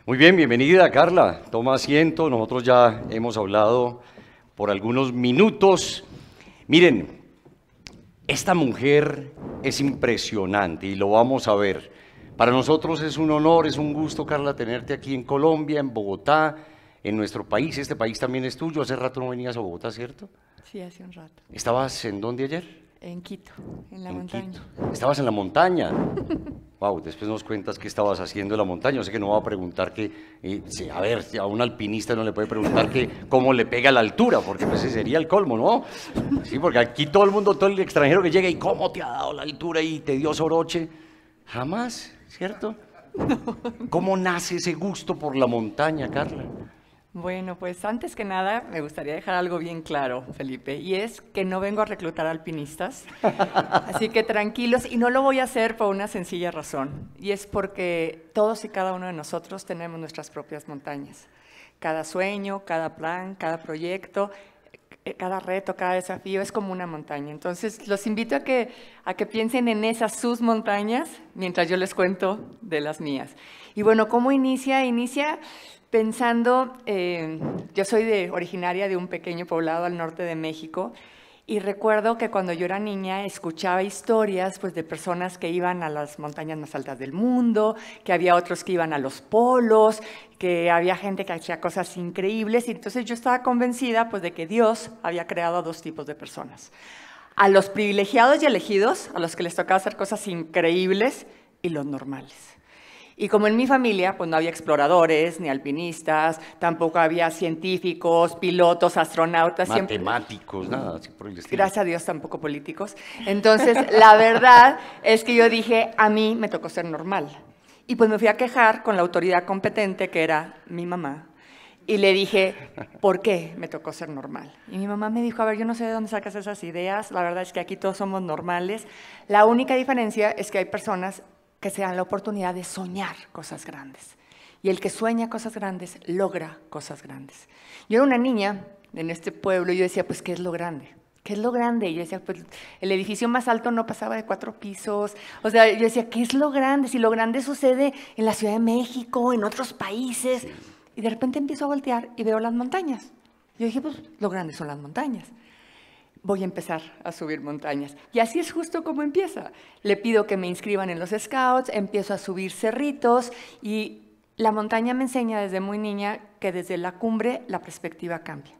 Muy bien, bienvenida Carla, toma asiento, nosotros ya hemos hablado por algunos minutos. Miren, esta mujer es impresionante y lo vamos a ver. Para nosotros es un honor, es un gusto, Carla, tenerte aquí en Colombia, en Bogotá, en nuestro país. Este país también es tuyo, hace rato no venías a Bogotá, ¿cierto? Sí, hace un rato. ¿Estabas en dónde ayer? En Quito, en la En montaña. Quito. ¿Estabas en la montaña? Wow, después nos cuentas qué estabas haciendo en la montaña. Yo sé que no va a preguntar que, sí, a ver, a un alpinista no le puede preguntar que cómo le pega la altura, porque pues ese sería el colmo, ¿no? Sí, porque aquí todo el mundo, todo el extranjero que llega y cómo te ha dado la altura y te dio soroche. Jamás, ¿cierto? ¿Cómo nace ese gusto por la montaña, Carla? Bueno, pues antes que nada me gustaría dejar algo bien claro, Felipe, y es que no vengo a reclutar alpinistas, así que tranquilos, y no lo voy a hacer por una sencilla razón, y es porque todos y cada uno de nosotros tenemos nuestras propias montañas. Cada sueño, cada plan, cada proyecto, cada reto, cada desafío es como una montaña. Entonces, los invito a que piensen en esas sus montañas mientras yo les cuento de las mías. Y bueno, ¿cómo inicia? Inicia pensando, yo soy originaria de un pequeño poblado al norte de México, y recuerdo que cuando yo era niña escuchaba historias pues, de personas que iban a las montañas más altas del mundo, que había otros que iban a los polos, que había gente que hacía cosas increíbles, y entonces yo estaba convencida pues, de que Dios había creado a dos tipos de personas. A los privilegiados y elegidos, a los que les tocaba hacer cosas increíbles, y los normales. Y como en mi familia, pues no había exploradores, ni alpinistas, tampoco había científicos, pilotos, astronautas. Matemáticos, nada, así por el estilo. Gracias a Dios, tampoco políticos. Entonces, la verdad es que yo dije, a mí me tocó ser normal. Y pues me fui a quejar con la autoridad competente, que era mi mamá. Y le dije, ¿por qué me tocó ser normal? Y mi mamá me dijo, a ver, yo no sé de dónde sacas esas ideas, la verdad es que aquí todos somos normales. La única diferencia es que hay personas que se dan la oportunidad de soñar cosas grandes. Y el que sueña cosas grandes, logra cosas grandes. Yo era una niña en este pueblo y yo decía, pues, ¿qué es lo grande? ¿Qué es lo grande? Y yo decía, pues, el edificio más alto no pasaba de 4 pisos. O sea, yo decía, ¿qué es lo grande? Si lo grande sucede en la Ciudad de México, en otros países. Y de repente empiezo a voltear y veo las montañas. Yo dije, pues, lo grande son las montañas. Voy a empezar a subir montañas. Y así es justo como empieza. Le pido que me inscriban en los scouts, empiezo a subir cerritos y la montaña me enseña desde muy niña que desde la cumbre la perspectiva cambia.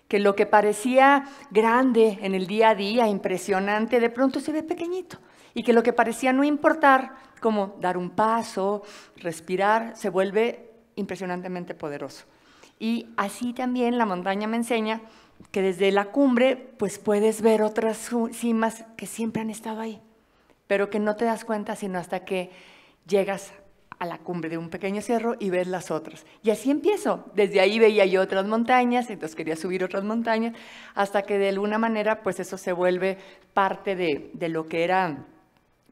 Que lo que parecía grande en el día a día, impresionante, de pronto se ve pequeñito. Y que lo que parecía no importar, como dar un paso, respirar, se vuelve impresionantemente poderoso. Y así también la montaña me enseña que desde la cumbre pues puedes ver otras cimas que siempre han estado ahí, pero que no te das cuenta sino hasta que llegas a la cumbre de un pequeño cerro y ves las otras. Y así empiezo. Desde ahí veía yo otras montañas, entonces quería subir otras montañas, hasta que de alguna manera pues eso se vuelve parte de lo que eran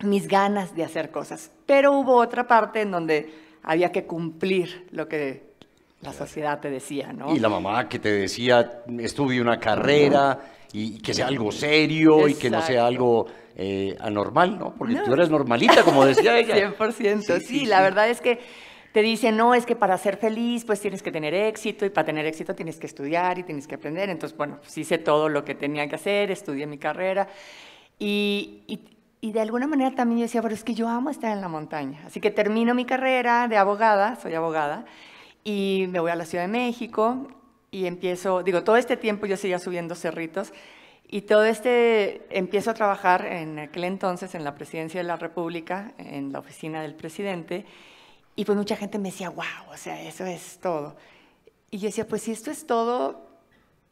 mis ganas de hacer cosas. Pero hubo otra parte en donde había que cumplir lo que la sociedad te decía, ¿no? Y la mamá que te decía, estudie una carrera y que sea algo serio. Exacto. Y que no sea algo anormal, ¿no? Porque no. Tú eres normalita, como decía ella. 100%, sí, la verdad es que te dicen, no, es que para ser feliz pues tienes que tener éxito y para tener éxito tienes que estudiar y tienes que aprender. Entonces, bueno, pues hice todo lo que tenía que hacer, estudié mi carrera y de alguna manera también yo decía, pero es que yo amo estar en la montaña. Así que termino mi carrera de abogada, soy abogada, y me voy a la Ciudad de México y empiezo, digo, todo este tiempo yo seguía subiendo cerritos y empiezo a trabajar en aquel entonces en la Presidencia de la República, en la oficina del presidente, y pues mucha gente me decía, wow, o sea, eso es todo. Y yo decía, pues si esto es todo,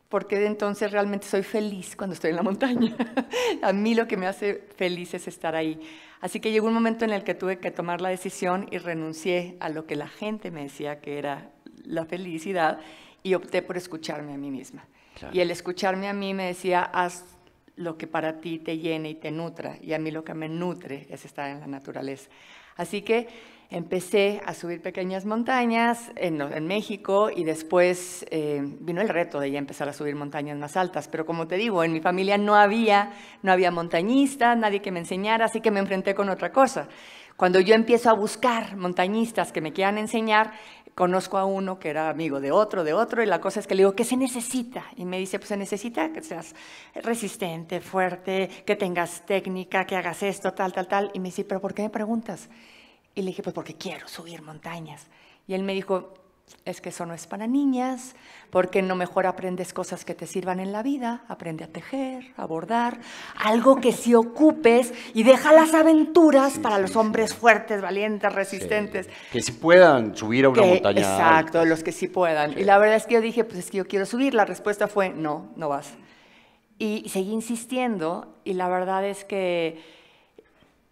¿por qué de entonces realmente soy feliz cuando estoy en la montaña? A mí lo que me hace feliz es estar ahí. Así que llegó un momento en el que tuve que tomar la decisión y renuncié a lo que la gente me decía que era la felicidad y opté por escucharme a mí misma. Claro. Y el escucharme a mí me decía, haz lo que para ti te llene y te nutra, y a mí lo que me nutre es estar en la naturaleza. Así que empecé a subir pequeñas montañas en México y después vino el reto de ya empezar a subir montañas más altas. Pero como te digo, en mi familia no había montañistas, nadie que me enseñara, así que me enfrenté con otra cosa. Cuando yo empiezo a buscar montañistas que me quieran enseñar, conozco a uno que era amigo de otro, y la cosa es que le digo, ¿qué se necesita? Y me dice, pues se necesita que seas resistente, fuerte, que tengas técnica, que hagas esto, tal, tal, tal. Y me dice, ¿pero por qué me preguntas? Y le dije, pues porque quiero subir montañas. Y él me dijo, es que eso no es para niñas, porque no mejor aprendes cosas que te sirvan en la vida, aprende a tejer, a bordar, algo que sí ocupes y deja las aventuras para los hombres fuertes, valientes, resistentes. Sí. Que sí puedan subir a una montaña exacto, alta. los que sí puedan. Sí. Y la verdad es que yo dije, pues es que yo quiero subir. La respuesta fue, no, no vas. Y seguí insistiendo y la verdad es que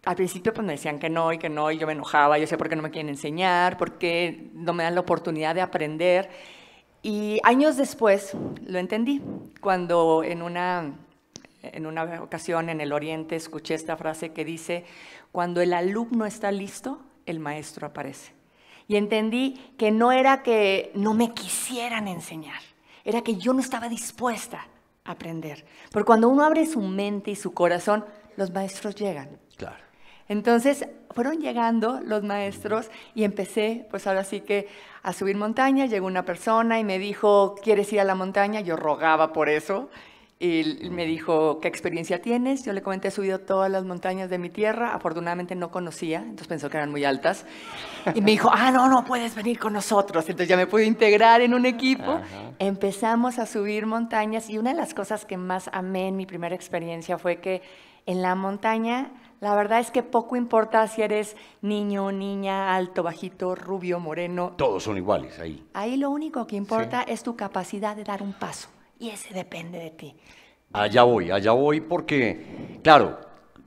al principio pues me decían que no, y yo me enojaba, yo sé por qué no me quieren enseñar, por qué no me dan la oportunidad de aprender. Y años después lo entendí, cuando en una ocasión en el Oriente escuché esta frase que dice, cuando el alumno está listo, el maestro aparece. Y entendí que no era que no me quisieran enseñar, era que yo no estaba dispuesta a aprender. Porque cuando uno abre su mente y su corazón, los maestros llegan. Claro. Entonces fueron llegando los maestros y empecé, pues ahora sí que a subir montañas. Llegó una persona y me dijo, ¿quieres ir a la montaña? Yo rogaba por eso. Y me dijo, ¿qué experiencia tienes? Yo le comenté, he subido todas las montañas de mi tierra. Afortunadamente no conocía, entonces pensó que eran muy altas. Y me dijo, no puedes venir con nosotros. Entonces ya me pude integrar en un equipo. Ajá. Empezamos a subir montañas y una de las cosas que más amé en mi primera experiencia fue que en la montaña, la verdad es que poco importa si eres niño, niña, alto, bajito, rubio, moreno. Todos son iguales ahí. Ahí lo único que importa es tu capacidad de dar un paso. Y ese depende de ti. Allá voy porque, claro,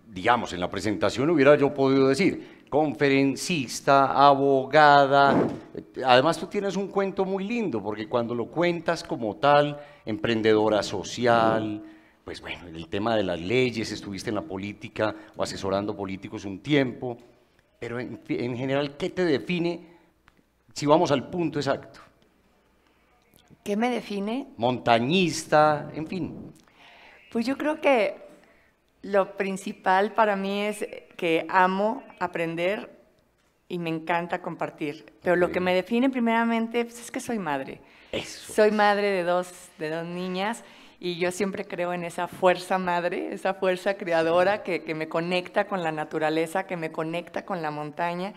digamos, en la presentación hubiera yo podido decir, conferencista, abogada. Además tú tienes un cuento muy lindo, porque cuando lo cuentas como tal, emprendedora social, pues bueno, el tema de las leyes, estuviste en la política o asesorando políticos un tiempo, pero en general, ¿qué te define si vamos al punto exacto? ¿Qué me define? Montañista, en fin. Pues yo creo que lo principal para mí es que amo aprender y me encanta compartir. Pero lo que me define primeramente pues, es que soy madre. Eso. Soy madre de dos niñas y yo siempre creo en esa fuerza madre, esa fuerza creadora que me conecta con la naturaleza, que me conecta con la montaña,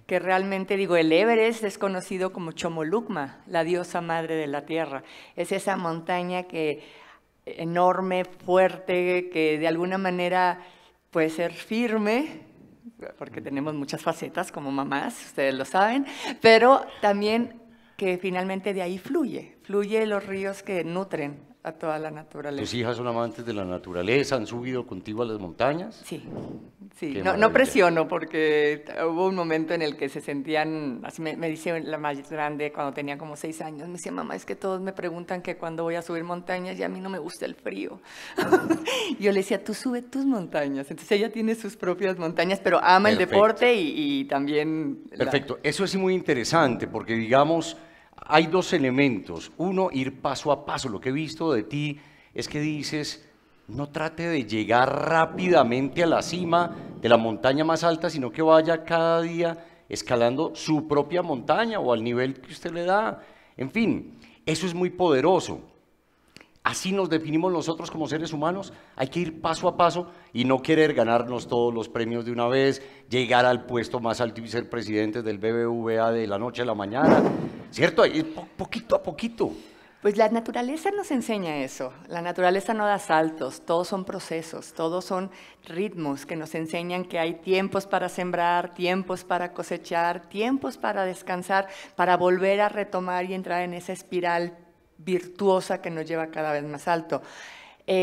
que realmente, digo, el Everest es conocido como Chomolungma, la diosa madre de la tierra. Es esa montaña que enorme, fuerte, que de alguna manera puede ser firme, porque tenemos muchas facetas como mamás, ustedes lo saben, pero también que finalmente de ahí fluye los ríos que nutren a toda la naturaleza. ¿Tus hijas son amantes de la naturaleza? ¿Han subido contigo a las montañas? Sí. Qué No maravilla. presiono porque hubo un momento en el que se sentían, así me dice la más grande cuando tenía como 6 años, me decía, mamá, es que todos me preguntan que cuando voy a subir montañas y a mí no me gusta el frío. Y yo le decía, tú sube tus montañas. Entonces ella tiene sus propias montañas, pero ama Perfecto. el deporte y también... Perfecto, eso es muy interesante porque digamos, hay dos elementos. Uno, ir paso a paso. Lo que he visto de ti es que dices, no trate de llegar rápidamente a la cima de la montaña más alta, sino que vaya cada día escalando su propia montaña o al nivel que usted le da. En fin, eso es muy poderoso. Así nos definimos nosotros como seres humanos. Hay que ir paso a paso y no querer ganarnos todos los premios de una vez, llegar al puesto más alto y ser presidentes del BBVA de la noche a la mañana, ¿cierto? Poquito a poquito. Pues la naturaleza nos enseña eso. La naturaleza no da saltos, todos son procesos, todos son ritmos que nos enseñan que hay tiempos para sembrar, tiempos para cosechar, tiempos para descansar, para volver a retomar y entrar en esa espiral virtuosa que nos lleva cada vez más alto.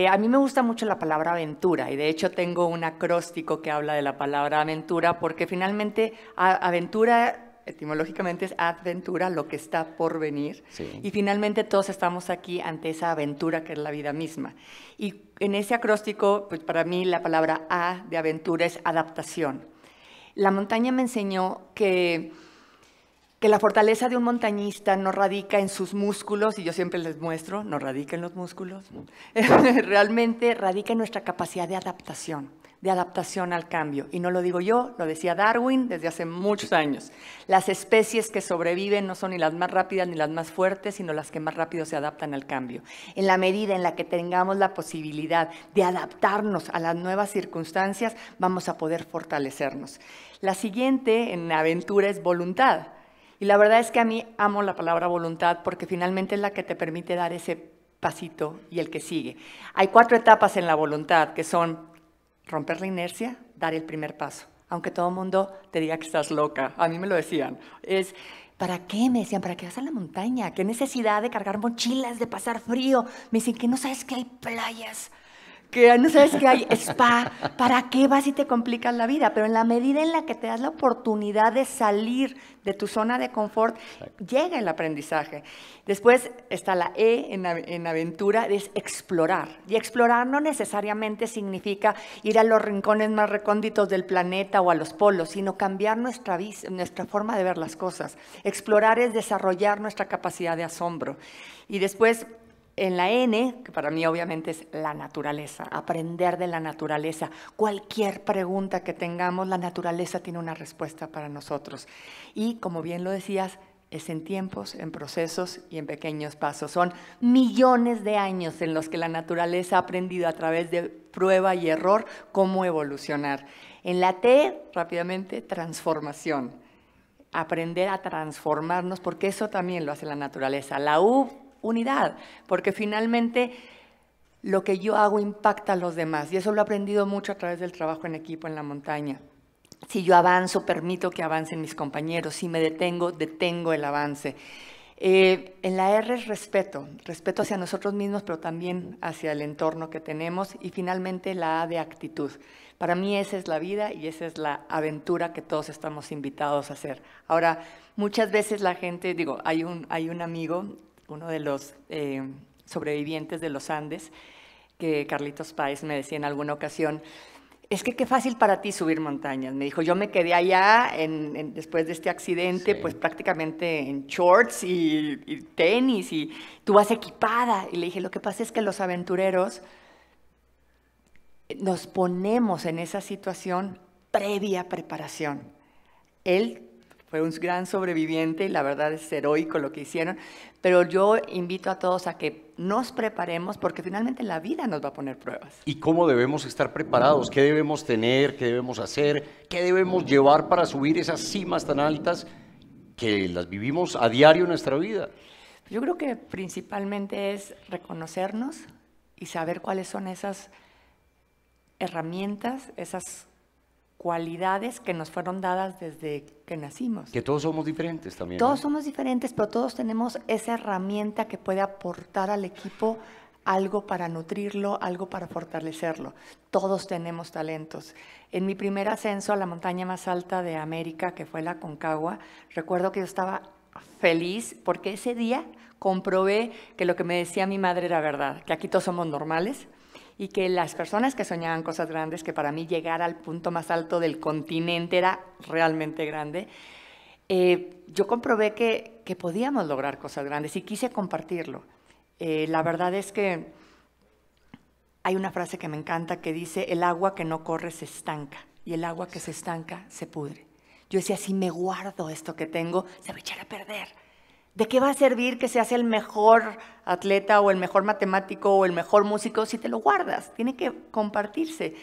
A mí me gusta mucho la palabra aventura y de hecho tengo un acróstico que habla de la palabra aventura porque finalmente aventura etimológicamente es adventura, lo que está por venir. Sí. Y finalmente todos estamos aquí ante esa aventura que es la vida misma. Y en ese acróstico, pues para mí la palabra A de aventura es adaptación. La montaña me enseñó que la fortaleza de un montañista no radica en sus músculos, y yo siempre les muestro, no radica en los músculos, realmente radica en nuestra capacidad de adaptación. de adaptación al cambio. Y no lo digo yo, lo decía Darwin desde hace muchos años. Las especies que sobreviven no son ni las más rápidas ni las más fuertes, sino las que más rápido se adaptan al cambio. En la medida en la que tengamos la posibilidad de adaptarnos a las nuevas circunstancias, vamos a poder fortalecernos. La siguiente en aventura es voluntad. Y la verdad es que a mí amo la palabra voluntad porque finalmente es la que te permite dar ese pasito y el que sigue. Hay 4 etapas en la voluntad que son romper la inercia, dar el primer paso. Aunque todo el mundo te diga que estás loca. A mí me lo decían. ¿Para qué? Me decían, ¿para qué vas a la montaña? ¿Qué necesidad de cargar mochilas, de pasar frío? Me dicen que no sabes que hay playas, que no sabes que hay spa. ¿Para qué vas y te complicas la vida? Pero en la medida en la que te das la oportunidad de salir de tu zona de confort, llega el aprendizaje. Después está la E en aventura, es explorar. Y explorar no necesariamente significa ir a los rincones más recónditos del planeta o a los polos, sino cambiar nuestra forma de ver las cosas. Explorar es desarrollar nuestra capacidad de asombro. Y después, en la N, que para mí obviamente es la naturaleza, aprender de la naturaleza. Cualquier pregunta que tengamos, la naturaleza tiene una respuesta para nosotros. Y como bien lo decías, es en tiempos, en procesos y en pequeños pasos. Son millones de años en los que la naturaleza ha aprendido a través de prueba y error cómo evolucionar. En la T, rápidamente, transformación. Aprender a transformarnos, porque eso también lo hace la naturaleza. La U, unidad, porque finalmente lo que yo hago impacta a los demás y eso lo he aprendido mucho a través del trabajo en equipo en la montaña. Si yo avanzo, permito que avancen mis compañeros. Si me detengo, detengo el avance. En la R es respeto, respeto hacia nosotros mismos, pero también hacia el entorno que tenemos. Y finalmente la A de actitud. Para mí esa es la vida y esa es la aventura que todos estamos invitados a hacer. Ahora, muchas veces la gente, hay un amigo, uno de los sobrevivientes de los Andes, que Carlitos Páez me decía en alguna ocasión, es que qué fácil para ti subir montañas. Me dijo, yo me quedé allá después de este accidente, sí, pues prácticamente en shorts y tenis, y tú vas equipada. Y le dije, lo que pasa es que los aventureros nos ponemos en esa situación previa preparación. Él fue un gran sobreviviente y la verdad es heroico lo que hicieron, pero yo invito a todos a que nos preparemos porque finalmente la vida nos va a poner pruebas. ¿Y cómo debemos estar preparados? ¿Qué debemos tener? ¿Qué debemos hacer? ¿Qué debemos llevar para subir esas cimas tan altas que las vivimos a diario en nuestra vida? Yo creo que principalmente es reconocernos y saber cuáles son esas herramientas, esas cualidades que nos fueron dadas desde que nacimos. Que todos somos diferentes también. Todos somos diferentes, pero todos tenemos esa herramienta que puede aportar al equipo algo para nutrirlo, algo para fortalecerlo. Todos tenemos talentos. En mi primer ascenso a la montaña más alta de América, que fue la Aconcagua, recuerdo que yo estaba feliz porque ese día comprobé que lo que me decía mi madre era verdad, que aquí todos somos normales, y que las personas que soñaban cosas grandes, que para mí llegar al punto más alto del continente era realmente grande, yo comprobé que podíamos lograr cosas grandes y quise compartirlo. La verdad es que hay una frase que me encanta que dice, el agua que no corre se estanca y el agua que se estanca se pudre. Yo decía, si me guardo esto que tengo, se va a echar a perder. ¿De qué va a servir que seas el mejor atleta o el mejor matemático o el mejor músico si te lo guardas? Tiene que compartirse.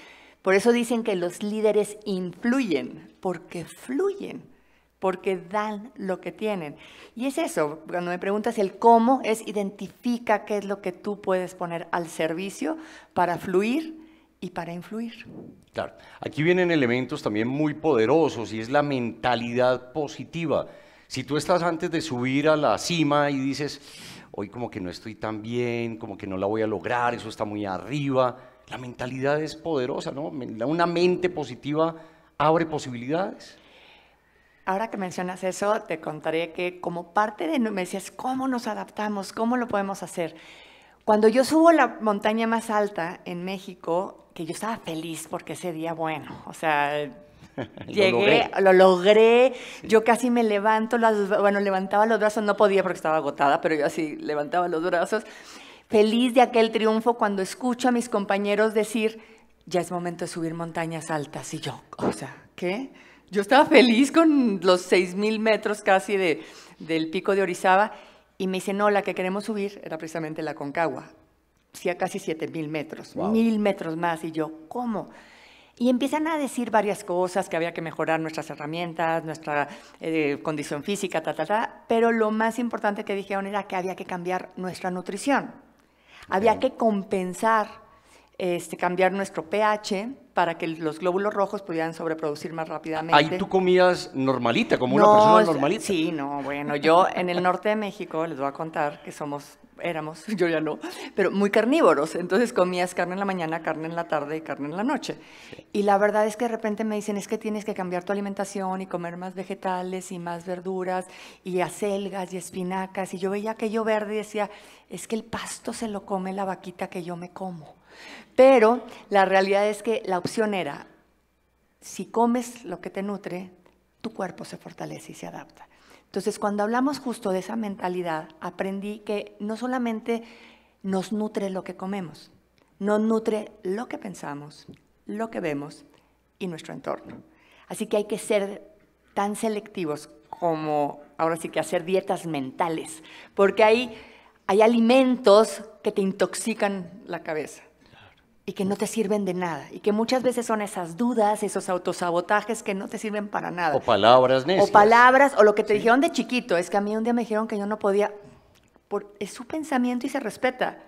Por eso dicen que los líderes influyen, porque fluyen, porque dan lo que tienen. Y es eso, cuando me preguntas el cómo, es identifica qué es lo que tú puedes poner al servicio para fluir y para influir. Claro, aquí vienen elementos también muy poderosos y es la mentalidad positiva. Si tú estás antes de subir a la cima y dices, hoy como que no estoy tan bien, como que no la voy a lograr, eso está muy arriba, la mentalidad es poderosa, ¿no? Una mente positiva abre posibilidades. Ahora que mencionas eso, te contaré que como parte de, me decías, ¿cómo nos adaptamos? ¿Cómo lo podemos hacer? Cuando yo subo la montaña más alta en México, que yo estaba feliz porque ese día, bueno, o sea, llegué, lo logré, sí. Yo casi me levanto, levantaba los brazos, no podía porque estaba agotada, pero yo así levantaba los brazos, feliz de aquel triunfo cuando escucho a mis compañeros decir, ya es momento de subir montañas altas. Y yo, o sea, ¿qué? Yo estaba feliz con los 6,000 metros casi del pico de Orizaba, y me dice, no, la que queremos subir era precisamente la Aconcagua, sí, a casi 7,000 metros, Wow. 1,000 metros más. Y yo, ¿cómo? Y empiezan a decir varias cosas, que había que mejorar nuestras herramientas, nuestra condición física, pero lo más importante que dijeron era que había que cambiar nuestra nutrición. Había que compensar, cambiar nuestro pH para que los glóbulos rojos pudieran sobreproducir más rápidamente. Ahí tú comías normalita, como una persona normalita. Sí, no, bueno, yo en el norte de México, les voy a contar que éramos, yo ya no, pero muy carnívoros. Entonces comías carne en la mañana, carne en la tarde y carne en la noche. Sí. Y la verdad es que de repente me dicen, es que tienes que cambiar tu alimentación y comer más vegetales y más verduras y acelgas y espinacas. Y yo veía aquello verde y decía, es que el pasto se lo come la vaquita que yo me como. Pero la realidad es que la opción era, si comes lo que te nutre, tu cuerpo se fortalece y se adapta. Entonces, cuando hablamos justo de esa mentalidad, aprendí que no solamente nos nutre lo que comemos, nos nutre lo que pensamos, lo que vemos y nuestro entorno. Así que hay que ser tan selectivos como, ahora sí que hacer dietas mentales, porque hay alimentos que te intoxican la cabeza y que no te sirven de nada, y que muchas veces son esas dudas, esos autosabotajes que no te sirven para nada. O palabras necias. O palabras, o lo que te dijeron de chiquito. Es que a mí un día me dijeron que yo no podía, es su pensamiento y se respeta,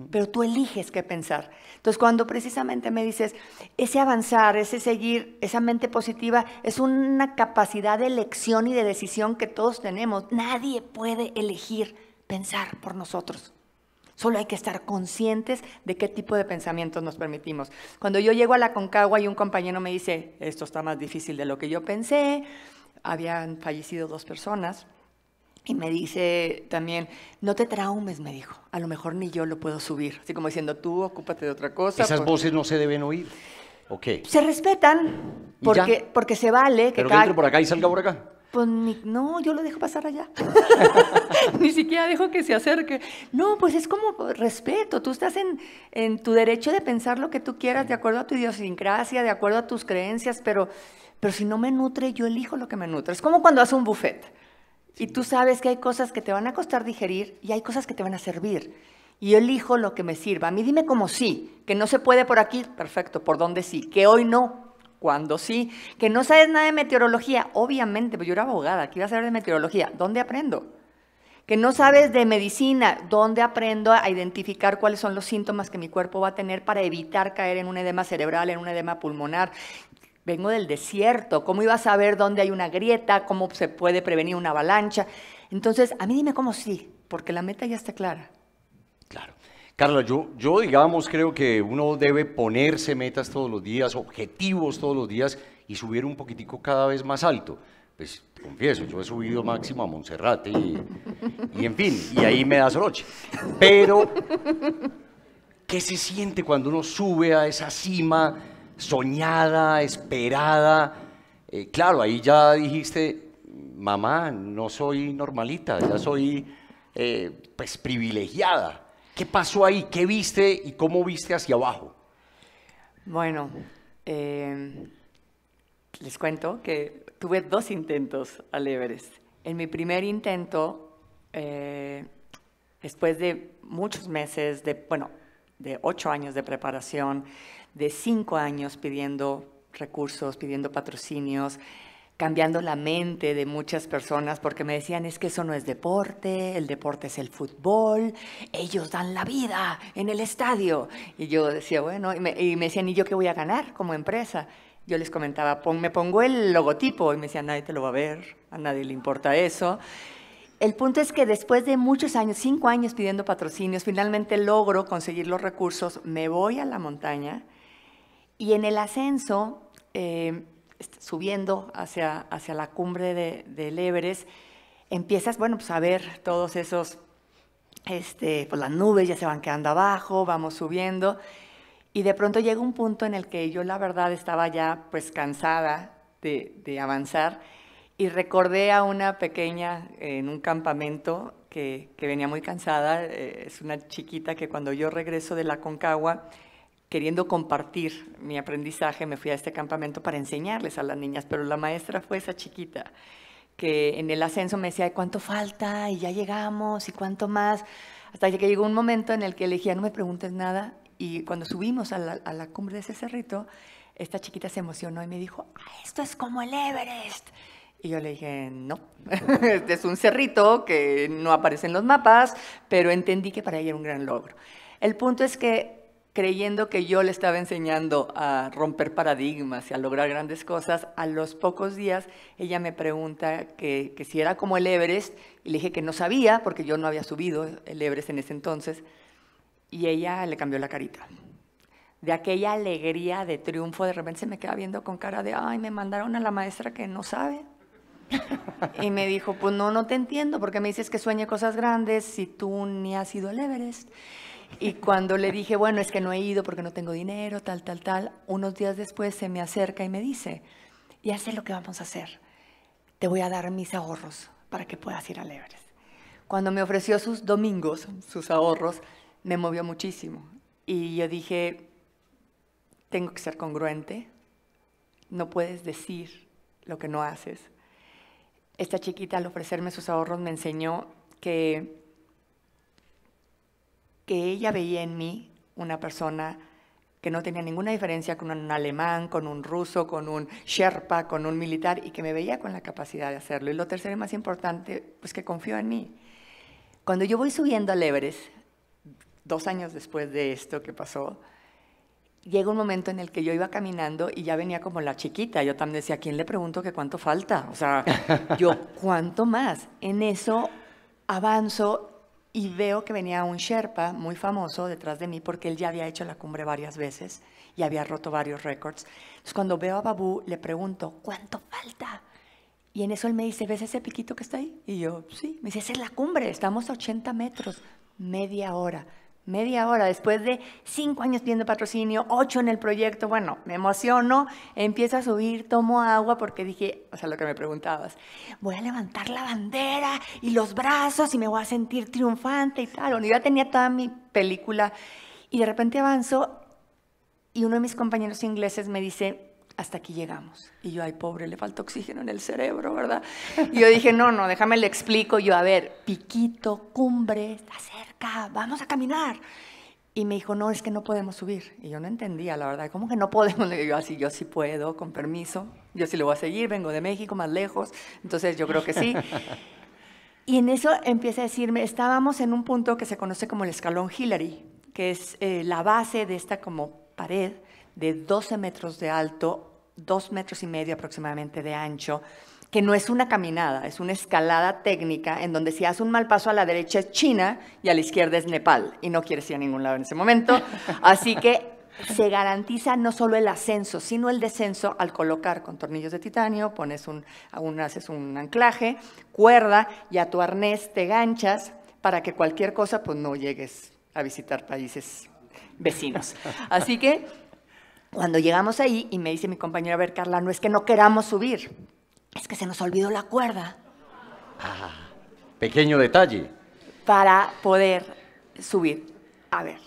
pero tú eliges qué pensar. Entonces, cuando precisamente me dices, ese avanzar, ese seguir, esa mente positiva, es una capacidad de elección y de decisión que todos tenemos. Nadie puede elegir pensar por nosotros. Solo hay que estar conscientes de qué tipo de pensamientos nos permitimos. Cuando yo llego a la Aconcagua y un compañero me dice, esto está más difícil de lo que yo pensé, habían fallecido 2 personas, y me dice también, no te traumes, me dijo, a lo mejor ni yo lo puedo subir. Así como diciendo, tú ocúpate de otra cosa. ¿Esas voces no se deben oír? ¿O qué? Se respetan, porque se vale que ¿Pero que entre por acá y salga por acá? Pues no, yo lo dejo pasar allá. Ni siquiera dejo que se acerque. No, pues es como respeto. Tú estás en tu derecho de pensar lo que tú quieras de acuerdo a tu idiosincrasia, de acuerdo a tus creencias, pero si no me nutre, yo elijo lo que me nutre. Es como cuando haces un buffet y tú sabes que hay cosas que te van a costar digerir y hay cosas que te van a servir. Y yo elijo lo que me sirva. A mí dime como sí, que no se puede por aquí, perfecto, por dónde sí, que hoy no. Cuando sí, que no sabes nada de meteorología, obviamente, pues yo era abogada, ¿qué iba a saber de meteorología? ¿Dónde aprendo? Que no sabes de medicina, ¿dónde aprendo a identificar cuáles son los síntomas que mi cuerpo va a tener para evitar caer en un edema cerebral, en un edema pulmonar? Vengo del desierto, ¿cómo iba a saber dónde hay una grieta? ¿Cómo se puede prevenir una avalancha? Entonces, a mí dime cómo sí, porque la meta ya está clara. Claro. Carla, yo digamos, creo que uno debe ponerse metas todos los días, objetivos todos los días y subir un poquitico cada vez más alto. Pues, te confieso, yo he subido máximo a Monserrate y en fin, y ahí me da soroche. Pero, ¿qué se siente cuando uno sube a esa cima soñada, esperada? Claro, ahí ya dijiste, mamá, no soy normalita, ya soy pues privilegiada. ¿Qué pasó ahí? ¿Qué viste y cómo viste hacia abajo? Bueno, les cuento que tuve 2 intentos al Everest. En mi primer intento, después de muchos meses, de 8 años de preparación, de 5 años pidiendo recursos, pidiendo patrocinios, cambiando la mente de muchas personas porque me decían, es que eso no es deporte, el deporte es el fútbol, ellos dan la vida en el estadio. Y yo decía, bueno, y me decían, ¿y yo qué voy a ganar como empresa? Yo les comentaba, me pongo el logotipo, y me decían, nadie te lo va a ver, a nadie le importa eso. El punto es que después de muchos años, 5 años pidiendo patrocinios, finalmente logro conseguir los recursos, me voy a la montaña y en el ascenso, subiendo hacia la cumbre del Everest, empiezas, pues a ver todos esos, pues las nubes ya se van quedando abajo, vamos subiendo, y de pronto llega un punto en el que yo la verdad estaba ya pues cansada de avanzar, y recordé a una pequeña en un campamento que venía muy cansada, es una chiquita que cuando yo regreso de la Aconcagua, queriendo compartir mi aprendizaje, me fui a este campamento para enseñarles a las niñas, pero la maestra fue esa chiquita que en el ascenso me decía, ¿cuánto falta? Y ya llegamos, ¿y cuánto más? Hasta que llegó un momento en el que le dije, no me preguntes nada, y cuando subimos a la cumbre de ese cerrito, esta chiquita se emocionó y me dijo, esto es como el Everest. Y yo le dije, no, este es un cerrito que no aparece en los mapas, pero entendí que para ella era un gran logro. El punto es que, creyendo que yo le estaba enseñando a romper paradigmas y a lograr grandes cosas, a los pocos días ella me pregunta que si era como el Everest, y le dije que no sabía, porque yo no había subido el Everest en ese entonces, y ella le cambió la carita. De aquella alegría de triunfo, de repente se me queda viendo con cara de, ay, me mandaron a la maestra que no sabe. Y me dijo, pues no te entiendo, porque me dices que sueñe cosas grandes si tú ni has ido al Everest. Y cuando le dije, bueno, es que no he ido porque no tengo dinero, tal, unos días después se me acerca y me dice, ya sé lo que vamos a hacer, te voy a dar mis ahorros para que puedas ir al Everest. Cuando me ofreció sus domingos, sus ahorros, me movió muchísimo. Y yo dije, tengo que ser congruente, no puedes decir lo que no haces. Esta chiquita, al ofrecerme sus ahorros, me enseñó que ella veía en mí una persona que no tenía ninguna diferencia con un alemán, con un ruso, con un sherpa, con un militar, y que me veía con la capacidad de hacerlo. Y lo tercero y más importante, pues que confió en mí. Cuando yo voy subiendo al Everest, 2 años después de esto que pasó, llega un momento en el que yo iba caminando y ya venía como la chiquita. Yo también decía, ¿a quién le pregunto que cuánto falta? O sea, yo, ¿cuánto más? En eso avanzo y veo que venía un sherpa muy famoso detrás de mí porque él ya había hecho la cumbre varias veces y había roto varios récords. Entonces, cuando veo a Babu, le pregunto, ¿cuánto falta? Y en eso él me dice, ¿ves ese piquito que está ahí? Y yo, sí. Me dice, esa es la cumbre, estamos a 80 metros, media hora. Media hora, después de 5 años pidiendo patrocinio, 8 en el proyecto, bueno, me emociono, empiezo a subir, tomo agua porque dije, o sea, lo que me preguntabas, voy a levantar la bandera y los brazos y me voy a sentir triunfante y tal. Bueno, yo ya tenía toda mi película y de repente avanzo y uno de mis compañeros ingleses me dice, hasta aquí llegamos. Y yo, ay, pobre, le falta oxígeno en el cerebro, ¿verdad? Y yo dije, no, déjame le explico. Yo, a ver, piquito, cumbre, está cerca, vamos a caminar. Y me dijo, no, es que no podemos subir. Y yo no entendía, la verdad, ¿cómo que no podemos? Y yo, así, yo sí puedo, con permiso. Yo sí lo voy a seguir, vengo de México, más lejos. Entonces, yo creo que sí. Y en eso empieza a decirme, estábamos en un punto que se conoce como el escalón Hillary, que es la base de esta como pared de 12 metros de alto, 2,5 metros aproximadamente de ancho, que no es una caminada, es una escalada técnica en donde si haces un mal paso a la derecha es China y a la izquierda es Nepal, y no quieres ir a ningún lado en ese momento. Así que se garantiza no solo el ascenso, sino el descenso al colocar con tornillos de titanio, haces un anclaje, cuerda, y a tu arnés te ganchas para que cualquier cosa pues no llegues a visitar países vecinos. Así que cuando llegamos ahí, y me dice mi compañera, a ver, Carla, no es que no queramos subir, es que se nos olvidó la cuerda. Pequeño detalle. Para poder subir. A ver,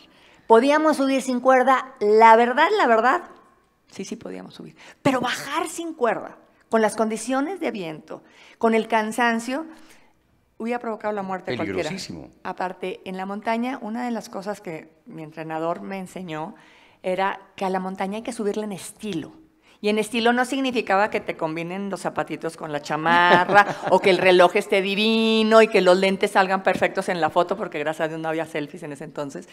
¿podíamos subir sin cuerda? La verdad, sí podíamos subir. Pero bajar sin cuerda, con las condiciones de viento, con el cansancio, hubiera provocado la muerte de cualquiera. Peligrosísimo. Aparte, en la montaña, una de las cosas que mi entrenador me enseñó era que a la montaña hay que subirle en estilo. Y en estilo no significaba que te combinen los zapatitos con la chamarra o que el reloj esté divino y que los lentes salgan perfectos en la foto, porque gracias a Dios no había selfies en ese entonces.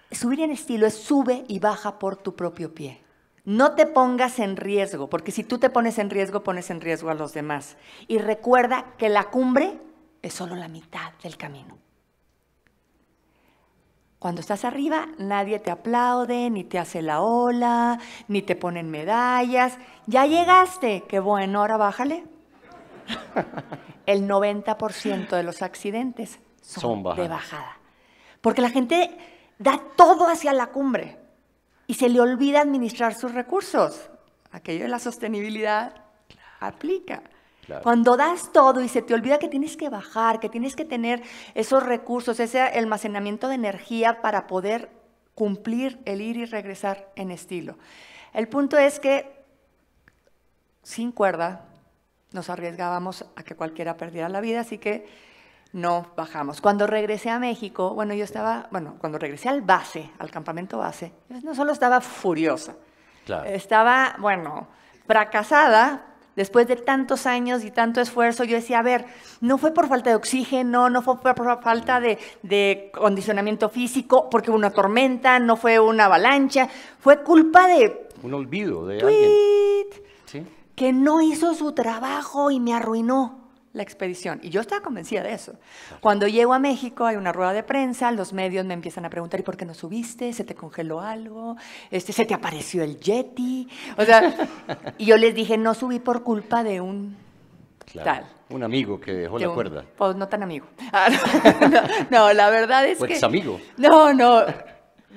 Subir en estilo es sube y baja por tu propio pie. No te pongas en riesgo, porque si tú te pones en riesgo, pones en riesgo a los demás. Y recuerda que la cumbre es solo la mitad del camino. Cuando estás arriba, nadie te aplaude, ni te hace la ola, ni te ponen medallas. Ya llegaste, qué bueno, ahora bájale. El 90% de los accidentes son de bajada. Porque la gente da todo hacia la cumbre y se le olvida administrar sus recursos. Aquello de la sostenibilidad aplica. Claro. Cuando das todo y se te olvida que tienes que bajar, que tienes que tener esos recursos, ese almacenamiento de energía para poder cumplir el ir y regresar en estilo. El punto es que sin cuerda nos arriesgábamos a que cualquiera perdiera la vida, así que no bajamos. Cuando regresé a México, cuando regresé al base, al campamento base, no solo estaba furiosa, Claro. estaba, fracasada. Después de tantos años y tanto esfuerzo, yo decía, a ver, no fue por falta de oxígeno, no fue por falta de condicionamiento físico, porque hubo una tormenta, no fue una avalancha, fue culpa de Un olvido de alguien. tweet, ¿Sí? que no hizo su trabajo y me arruinó la expedición. Y yo estaba convencida de eso. Cuando llego a México hay una rueda de prensa, los medios me empiezan a preguntar, ¿y por qué no subiste? ¿Se te congeló algo? ¿Se te apareció el Yeti? O sea, y yo les dije, no subí por culpa de un Claro. tal. Un amigo que dejó De la un- cuerda. Pues no tan amigo. No, la verdad es O que... examigo. No.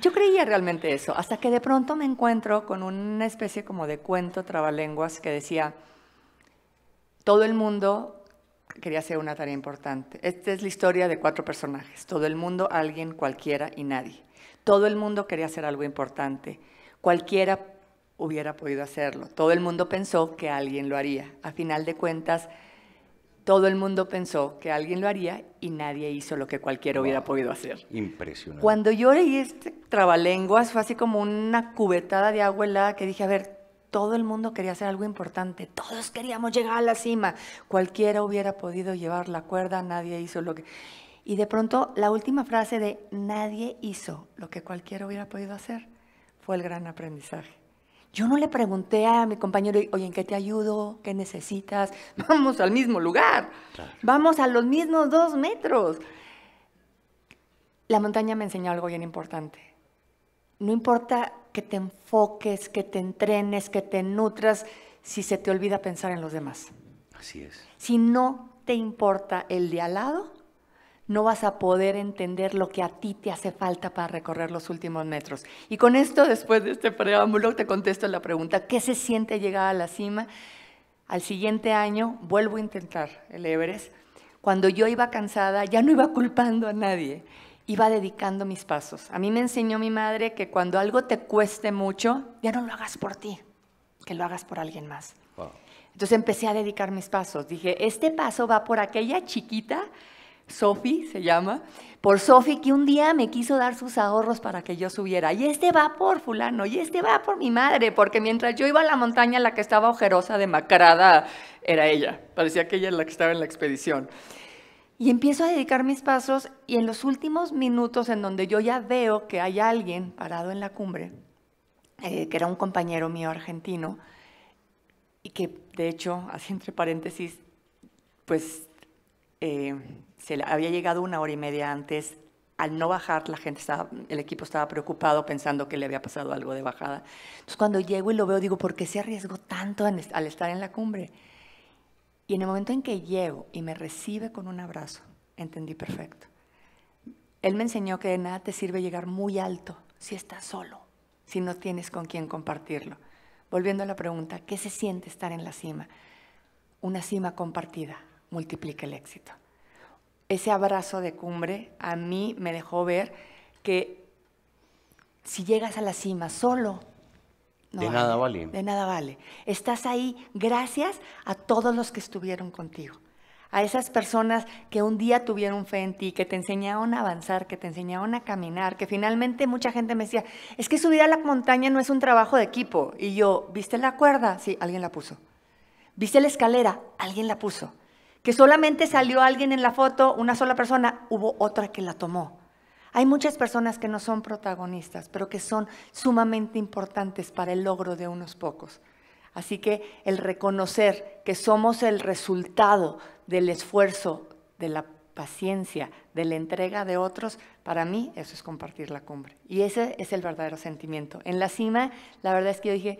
Yo creía realmente eso, hasta que de pronto me encuentro con una especie como de cuento trabalenguas que decía, todo el mundo quería hacer una tarea importante. Esta es la historia de 4 personajes. Todo el mundo, alguien, cualquiera y nadie. Todo el mundo quería hacer algo importante. Cualquiera hubiera podido hacerlo. Todo el mundo pensó que alguien lo haría. A final de cuentas, todo el mundo pensó que alguien lo haría y nadie hizo lo que cualquiera hubiera podido hacer. Impresionante. Cuando yo leí este trabalenguas fue así como una cubetada de agua helada que dije, a ver, todo el mundo quería hacer algo importante, todos queríamos llegar a la cima, cualquiera hubiera podido llevar la cuerda, nadie hizo lo que... Y de pronto la última frase de nadie hizo lo que cualquiera hubiera podido hacer fue el gran aprendizaje. Yo no le pregunté a mi compañero, oye, ¿en qué te ayudo? ¿Qué necesitas? Vamos al mismo lugar, Claro. vamos a los mismos 2 metros. La montaña me enseñó algo bien importante. No importa que te enfoques, que te entrenes, que te nutras, si se te olvida pensar en los demás. Así es. Si no te importa el de al lado, no vas a poder entender lo que a ti te hace falta para recorrer los últimos metros. Y con esto, después de este preámbulo, te contesto la pregunta, ¿qué se siente llegar a la cima? Al siguiente año vuelvo a intentar el Everest. Cuando yo iba cansada, ya no iba culpando a nadie, iba dedicando mis pasos. A mí me enseñó mi madre que cuando algo te cueste mucho, ya no lo hagas por ti, que lo hagas por alguien más. Wow. Entonces empecé a dedicar mis pasos. Dije, este paso va por aquella chiquita, Sofi se llama, por Sofi que un día me quiso dar sus ahorros para que yo subiera. Y este va por fulano, y este va por mi madre, porque mientras yo iba a la montaña, la que estaba ojerosa, demacrada, era ella. Parecía que ella era la que estaba en la expedición. Y empiezo a dedicar mis pasos y en los últimos minutos en donde yo ya veo que hay alguien parado en la cumbre, que era un compañero mío argentino, y que de hecho, así entre paréntesis, pues se le había llegado 1 hora y media antes. Al no bajar, el equipo estaba preocupado pensando que le había pasado algo de bajada. Entonces cuando llego y lo veo, digo, ¿por qué se arriesgó tanto al estar en la cumbre? Y en el momento en que llego y me recibe con un abrazo, entendí perfecto. Él me enseñó que de nada te sirve llegar muy alto si estás solo, si no tienes con quién compartirlo. Volviendo a la pregunta, ¿qué se siente estar en la cima? Una cima compartida multiplica el éxito. Ese abrazo de cumbre a mí me dejó ver que si llegas a la cima solo, no De nada vale. De nada vale. Estás ahí gracias a todos los que estuvieron contigo. A esas personas que un día tuvieron fe en ti, que te enseñaron a avanzar, que te enseñaron a caminar, que finalmente mucha gente me decía, es que subir a la montaña no es un trabajo de equipo. Y yo, ¿viste la cuerda? Sí, alguien la puso. ¿Viste la escalera? Alguien la puso. Que solamente salió alguien en la foto, una sola persona, hubo otra que la tomó. Hay muchas personas que no son protagonistas, pero que son sumamente importantes para el logro de unos pocos. Así que el reconocer que somos el resultado del esfuerzo, de la paciencia, de la entrega de otros, para mí eso es compartir la cumbre. Y ese es el verdadero sentimiento. En la cima, la verdad es que yo dije,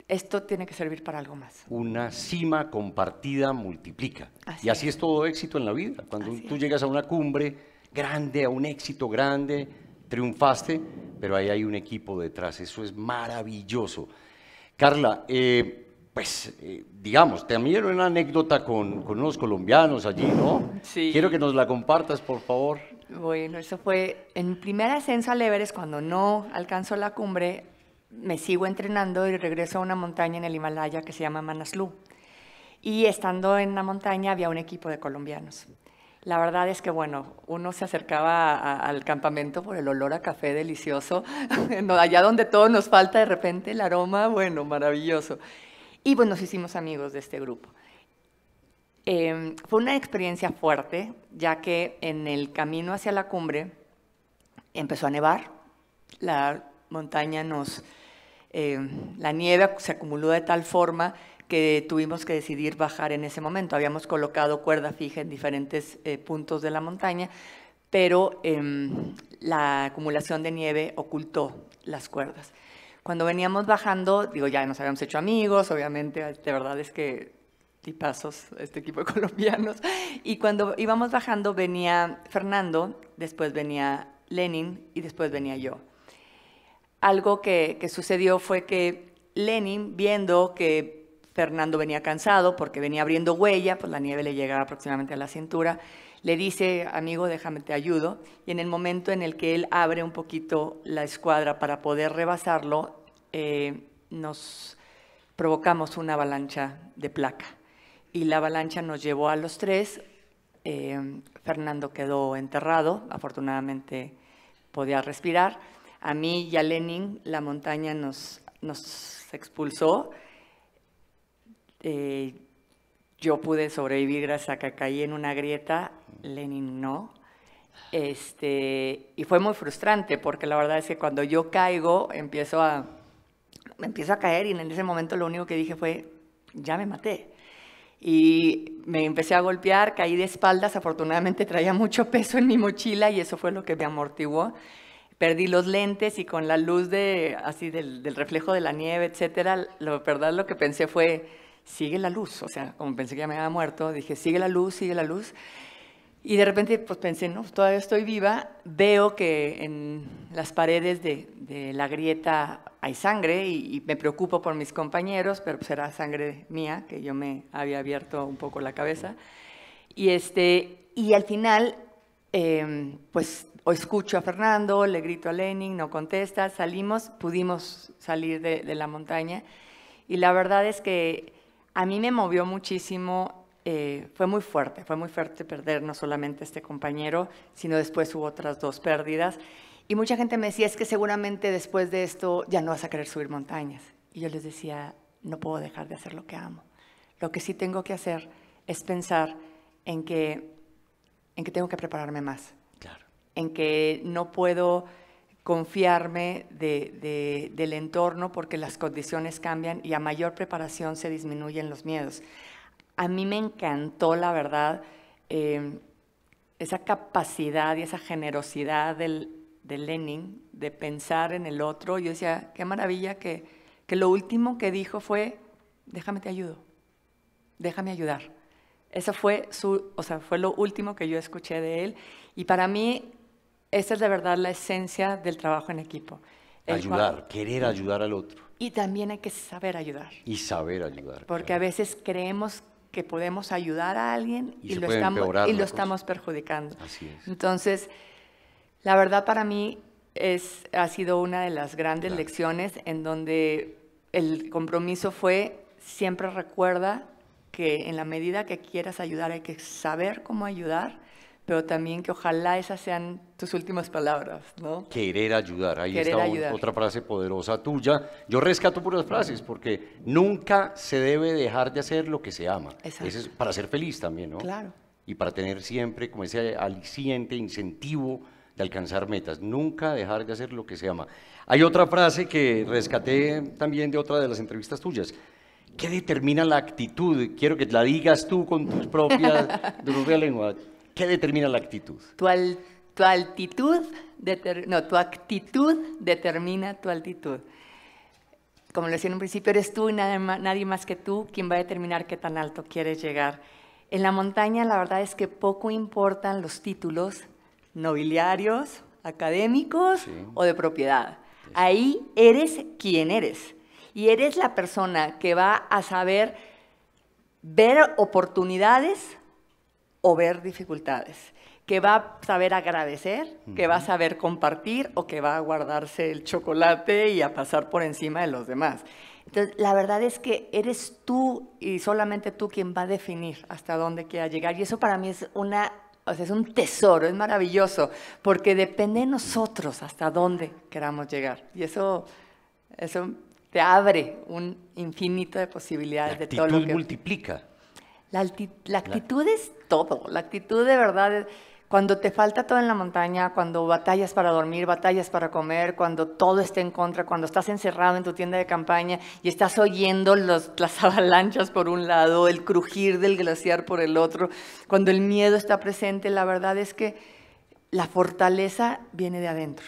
esto tiene que servir para algo más. Una cima compartida multiplica. Así y así es. es todo éxito en la vida. Cuando Así tú es. llegas a una cumbre grande, a un éxito grande, triunfaste, pero ahí hay un equipo detrás. Eso es maravilloso. Carla, pues, digamos, también una anécdota con unos colombianos allí, ¿no? Sí. Quiero que nos la compartas, por favor. Bueno, eso fue en mi primer ascenso al Everest, cuando no alcanzo la cumbre, me sigo entrenando y regreso a una montaña en el Himalaya que se llama Manaslu. Y estando en la montaña había un equipo de colombianos. La verdad es que, bueno, uno se acercaba al campamento por el olor a café delicioso, allá donde todo nos falta, de repente el aroma, bueno, maravilloso. Y pues nos hicimos amigos de este grupo. Fue una experiencia fuerte, ya que en el camino hacia la cumbre empezó a nevar, la montaña la nieve se acumuló de tal forma que tuvimos que decidir bajar en ese momento. Habíamos colocado cuerda fija en diferentes puntos de la montaña, pero la acumulación de nieve ocultó las cuerdas. Cuando veníamos bajando, digo, ya nos habíamos hecho amigos, obviamente, de verdad es que tipazos, este equipo de colombianos. Y cuando íbamos bajando venía Fernando, después venía Lenin y después venía yo. Algo que sucedió fue que Lenin, viendo que Fernando venía cansado porque venía abriendo huella, pues la nieve le llegaba aproximadamente a la cintura, le dice, amigo, déjame te ayudo. Y en el momento en el que él abre un poquito la escuadra para poder rebasarlo, nos provocamos una avalancha de placa. Y la avalancha nos llevó a los tres. Fernando quedó enterrado, afortunadamente podía respirar. A mí y a Lenin la montaña nos expulsó. Yo pude sobrevivir gracias a que caí en una grieta, Lenin no. Y fue muy frustrante porque la verdad es que cuando yo caigo empiezo a caer y en ese momento lo único que dije fue, ya me maté. Y me empecé a golpear, caí de espaldas, afortunadamente traía mucho peso en mi mochila y eso fue lo que me amortiguó. Perdí los lentes y con la luz del reflejo de la nieve, etcétera, la verdad lo que pensé fue, sigue la luz. O sea, como pensé que ya me había muerto, dije, sigue la luz, sigue la luz. Y de repente pues pensé, no, todavía estoy viva. Veo que en las paredes de la grieta hay sangre y me preocupo por mis compañeros, pero pues era sangre mía, que yo me había abierto un poco la cabeza. Y al final, pues escucho a Fernando, le grito a Lenin, no contesta, pudimos salir de la montaña. Y la verdad es que a mí me movió muchísimo. Fue muy fuerte perder no solamente a este compañero, sino después hubo otras dos pérdidas. Y mucha gente me decía, es que seguramente después de esto ya no vas a querer subir montañas. Y yo les decía, no puedo dejar de hacer lo que amo. Lo que sí tengo que hacer es pensar en que tengo que prepararme más. Claro. En que no puedo confiarme del entorno porque las condiciones cambian y a mayor preparación se disminuyen los miedos. A mí me encantó, la verdad, esa capacidad y esa generosidad de Lenin de pensar en el otro. Yo decía, qué maravilla que lo último que dijo fue, déjame te ayudo, déjame ayudar. Eso fue fue lo último que yo escuché de él. Y para mí, esa es de verdad la esencia del trabajo en equipo. Querer ayudar al otro. Y también hay que saber ayudar. Y saber ayudar. Porque claro. A veces creemos que podemos ayudar a alguien y lo estamos perjudicando. Así es. Entonces, la verdad para mí ha sido una de las grandes lecciones en donde el compromiso fue, siempre recuerda que en la medida que quieras ayudar hay que saber cómo ayudar, pero también que ojalá esas sean tus últimas palabras, ¿no? Querer ayudar. Ahí está otra frase poderosa tuya. Yo rescato puras frases porque nunca se debe dejar de hacer lo que se ama. Eso es para ser feliz también, ¿no? Claro. Y para tener siempre como ese aliciente, incentivo de alcanzar metas. Nunca dejar de hacer lo que se ama. Hay otra frase que rescaté también de otra de las entrevistas tuyas. ¿Qué determina la actitud? Quiero que la digas tú con tus propias lengua. ¿Qué determina la actitud? Tu actitud determina tu altitud. Como lo decía en un principio, eres tú y nadie más que tú quien va a determinar qué tan alto quieres llegar. En la montaña la verdad es que poco importan los títulos nobiliarios, académicos o de propiedad. Ahí eres quien eres. Y eres la persona que va a saber ver oportunidades o ver dificultades, que va a saber agradecer, que va a saber compartir o que va a guardarse el chocolate y a pasar por encima de los demás. Entonces, la verdad es que eres tú y solamente tú quien va a definir hasta dónde quieras llegar. Y eso para mí es es un tesoro, es maravilloso, porque depende de nosotros hasta dónde queramos llegar. Y eso te abre un infinito de posibilidades de todo lo que... La actitud multiplica. La actitud es todo. La actitud de verdad, cuando te falta todo en la montaña, cuando batallas para dormir, batallas para comer, cuando todo está en contra, cuando estás encerrado en tu tienda de campaña y estás oyendo las avalanchas por un lado, el crujir del glaciar por el otro, cuando el miedo está presente, la verdad es que la fortaleza viene de adentro.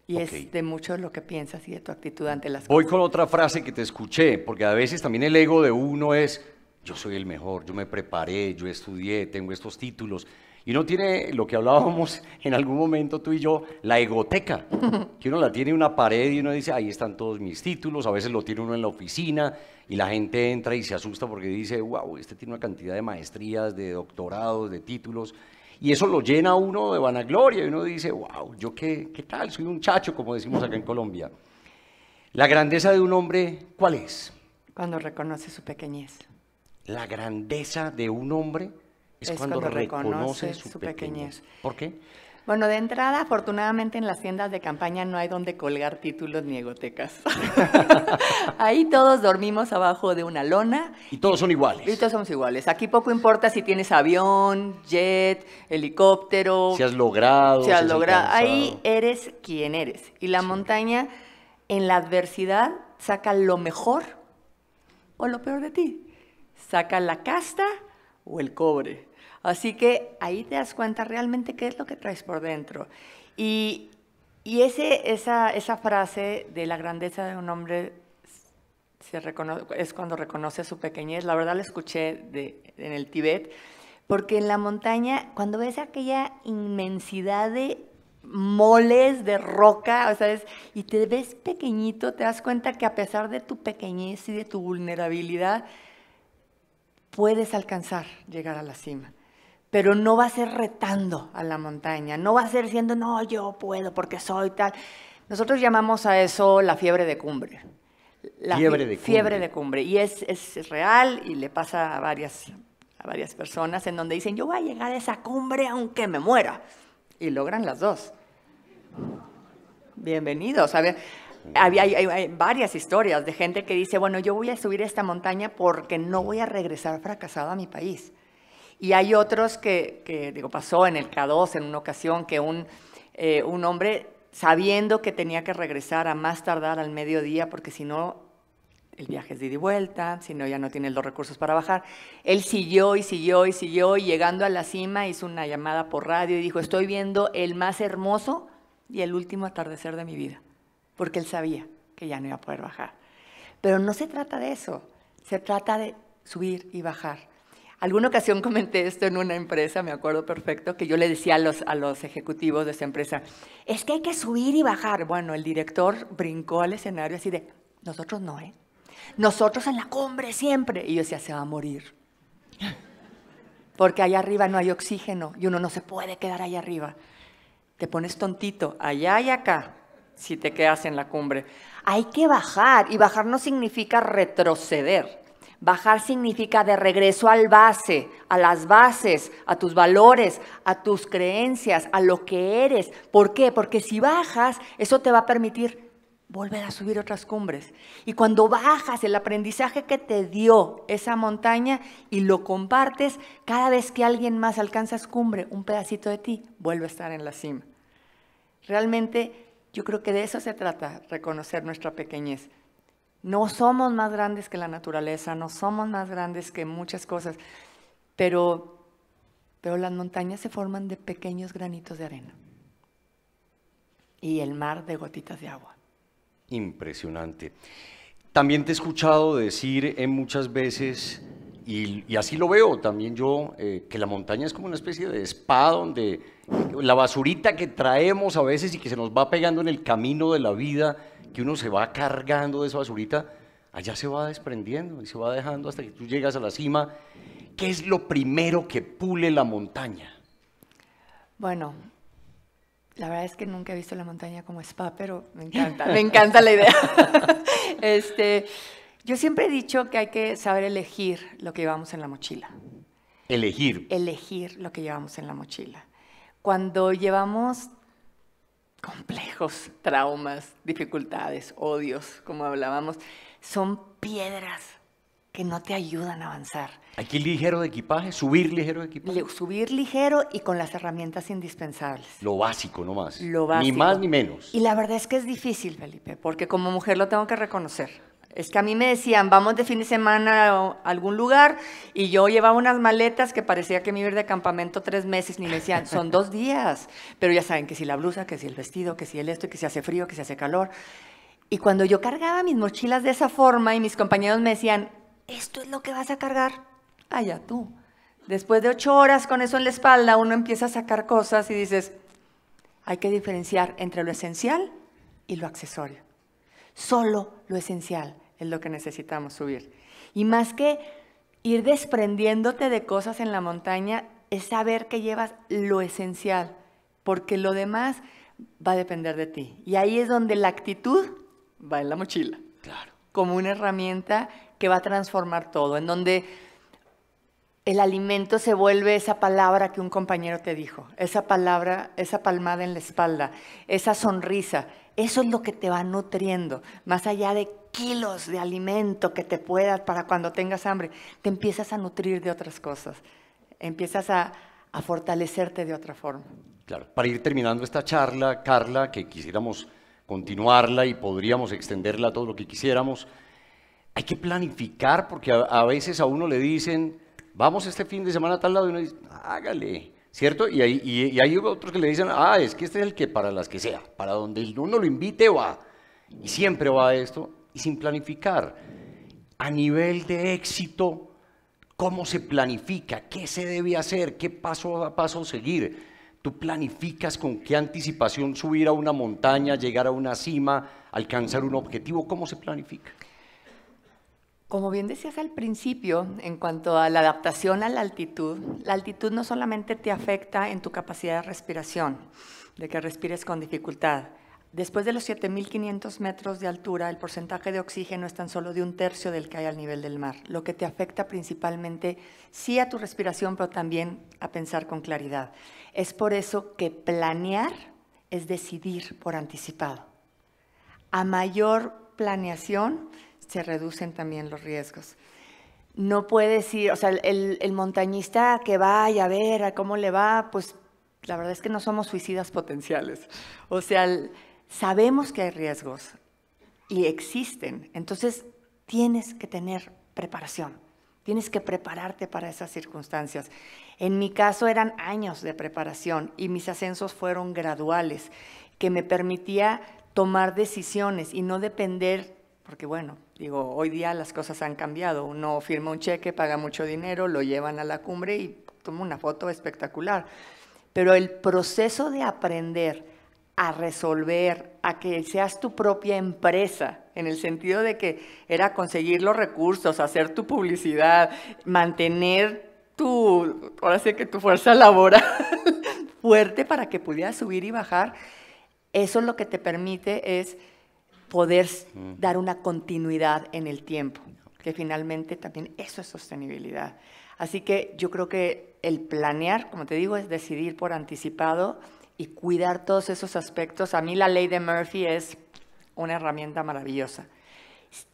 Y es de mucho de lo que piensas y de tu actitud ante las cosas. Voy con otra frase que te escuché, porque a veces también el ego de uno es, yo soy el mejor, yo me preparé, yo estudié, tengo estos títulos. Y uno tiene lo que hablábamos en algún momento tú y yo, la egoteca, que uno la tiene en una pared y uno dice, ahí están todos mis títulos, a veces lo tiene uno en la oficina y la gente entra y se asusta porque dice, wow, este tiene una cantidad de maestrías, de doctorados, de títulos. Y eso lo llena a uno de vanagloria y uno dice, wow, ¿yo qué tal? Soy un chacho, como decimos acá en Colombia. La grandeza de un hombre, ¿cuál es? Cuando reconoce su pequeñez. La grandeza de un hombre es cuando reconoce su pequeñez. ¿Por qué? Bueno, de entrada, afortunadamente en las tiendas de campaña no hay donde colgar títulos ni egotecas. Ahí todos dormimos abajo de una lona. Y todos son iguales. Y todos somos iguales. Aquí poco importa si tienes avión, jet, helicóptero. Si has logrado. Si has logrado. Ahí eres quien eres. Y la montaña, en la adversidad, saca lo mejor o lo peor de ti. Saca la casta o el cobre. Así que ahí te das cuenta realmente qué es lo que traes por dentro. Y esa frase de la grandeza de un hombre es cuando reconoce su pequeñez. La verdad la escuché en el Tíbet, porque en la montaña, cuando ves aquella inmensidad de moles de roca, o sea, y te ves pequeñito, te das cuenta que a pesar de tu pequeñez y de tu vulnerabilidad, puedes alcanzar, llegar a la cima. Pero no va a ser retando a la montaña, no va a ser siendo, no, yo puedo porque soy tal. Nosotros llamamos a eso la fiebre de cumbre. Fiebre de cumbre. Y es real y le pasa a varias personas en donde dicen, yo voy a llegar a esa cumbre aunque me muera. Y logran las dos. Bienvenidos. Hay varias historias de gente que dice, bueno, yo voy a subir esta montaña porque no voy a regresar fracasado a mi país. Y hay otros que pasó en el K2 en una ocasión que un hombre, sabiendo que tenía que regresar a más tardar al mediodía, porque si no, el viaje es de ida y vuelta, si no, ya no tiene los recursos para bajar, él siguió y siguió y siguió, y llegando a la cima hizo una llamada por radio y dijo, estoy viendo el más hermoso y el último atardecer de mi vida, porque él sabía que ya no iba a poder bajar. Pero no se trata de eso, se trata de subir y bajar. Alguna ocasión comenté esto en una empresa, me acuerdo perfecto, que yo le decía a los ejecutivos de esa empresa, es que hay que subir y bajar. Bueno, el director brincó al escenario así de, nosotros no, ¿eh? Nosotros en la cumbre siempre. Y yo decía, se va a morir. Porque allá arriba no hay oxígeno y uno no se puede quedar allá arriba. Te pones tontito, allá y acá, si te quedas en la cumbre. Hay que bajar, y bajar no significa retroceder. Bajar significa de regreso al base, a las bases, a tus valores, a tus creencias, a lo que eres. ¿Por qué? Porque si bajas, eso te va a permitir volver a subir otras cumbres. Y cuando bajas, el aprendizaje que te dio esa montaña y lo compartes, cada vez que alguien más alcanzas cumbre, un pedacito de ti vuelve a estar en la cima. Realmente, yo creo que de eso se trata, reconocer nuestra pequeñez. No somos más grandes que la naturaleza, no somos más grandes que muchas cosas, pero las montañas se forman de pequeños granitos de arena y el mar de gotitas de agua. Impresionante. También te he escuchado decir muchas veces, y así lo veo también yo, que la montaña es como una especie de spa donde la basurita que traemos a veces y que se nos va pegando en el camino de la vida, que uno se va cargando de esa basurita, allá se va desprendiendo y se va dejando hasta que tú llegas a la cima. ¿Qué es lo primero que pule la montaña? Bueno, la verdad es que nunca he visto la montaña como spa, pero me encanta la idea. Yo siempre he dicho que hay que saber elegir lo que llevamos en la mochila. Elegir. Elegir lo que llevamos en la mochila. Cuando llevamos complejos, traumas, dificultades, odios, como hablábamos, son piedras que no te ayudan a avanzar. Hay que ir ligero de equipaje, subir ligero de equipaje. Subir ligero y con las herramientas indispensables. Lo básico nomás. Lo básico. Ni más ni menos. Y la verdad es que es difícil, Felipe, porque como mujer lo tengo que reconocer. Es que a mí me decían, vamos de fin de semana a algún lugar, y yo llevaba unas maletas que parecía que me iba a ir de campamento 3 meses, ni me decían, son 2 días. Pero ya saben que si la blusa, que si el vestido, que si el esto, que si hace frío, que si hace calor. Y cuando yo cargaba mis mochilas de esa forma y mis compañeros me decían, ¿esto es lo que vas a cargar? Allá tú. Después de 8 horas con eso en la espalda, uno empieza a sacar cosas y dices, hay que diferenciar entre lo esencial y lo accesorio. Solo lo esencial es lo que necesitamos subir. Y más que ir desprendiéndote de cosas en la montaña, es saber que llevas lo esencial, porque lo demás va a depender de ti. Y ahí es donde la actitud va en la mochila. Claro. Como una herramienta que va a transformar todo, en donde el alimento se vuelve esa palabra que un compañero te dijo, esa palabra, esa palmada en la espalda, esa sonrisa. Eso es lo que te va nutriendo, más allá de kilos de alimento que te puedas para cuando tengas hambre, te empiezas a nutrir de otras cosas, empiezas a fortalecerte de otra forma. Claro, para ir terminando esta charla, Carla, que quisiéramos continuarla y podríamos extenderla a todo lo que quisiéramos, hay que planificar porque a veces a uno le dicen, vamos este fin de semana a tal lado y uno dice, hágale, ¿cierto? Y hay otros que le dicen, es que este es el que para las que sea, para donde uno lo invite va, y siempre va a esto, y sin planificar. A nivel de éxito, ¿cómo se planifica? ¿Qué se debe hacer? ¿Qué paso a paso seguir? ¿Tú planificas con qué anticipación subir a una montaña, llegar a una cima, alcanzar un objetivo? ¿Cómo se planifica? Como bien decías al principio, en cuanto a la adaptación a la altitud no solamente te afecta en tu capacidad de respiración, de que respires con dificultad. Después de los 7.500 metros de altura, el porcentaje de oxígeno es tan solo de 1/3 del que hay al nivel del mar, lo que te afecta principalmente, sí a tu respiración, pero también a pensar con claridad. Es por eso que planear es decidir por anticipado. A mayor planeación, se reducen también los riesgos. No puedes ir, o sea, el montañista que vaya a ver a cómo le va, pues la verdad es que no somos suicidas potenciales. O sea, sabemos que hay riesgos y existen, entonces tienes que tener preparación, tienes que prepararte para esas circunstancias. En mi caso eran años de preparación y mis ascensos fueron graduales, que me permitía tomar decisiones y no depender. Porque bueno, digo, hoy día las cosas han cambiado. Uno firma un cheque, paga mucho dinero, lo llevan a la cumbre y toma una foto espectacular. Pero el proceso de aprender a resolver, a que seas tu propia empresa, en el sentido de que era conseguir los recursos, hacer tu publicidad, mantener ahora sí que tu fuerza laboral fuerte para que pudieras subir y bajar, eso lo que te permite es poder dar una continuidad en el tiempo, que finalmente también eso es sostenibilidad. Así que yo creo que el planear, como te digo, es decidir por anticipado y cuidar todos esos aspectos. A mí la ley de Murphy es una herramienta maravillosa.